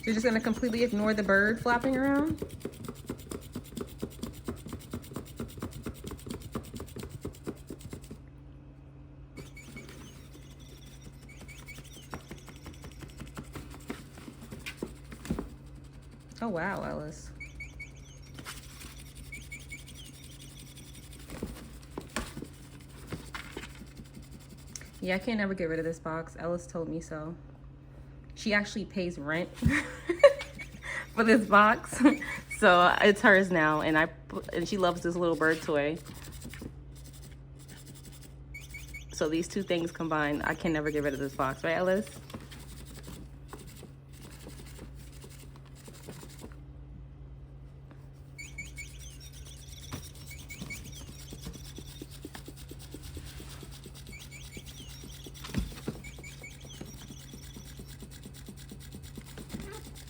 You're just gonna completely ignore the bird flapping around? Oh wow, Ellis. Yeah, I can't ever get rid of this box. Ellis told me so. She actually pays rent for this box. So it's hers now, and she loves this little bird toy. So these two things combined, I can never get rid of this box, right, Ellis?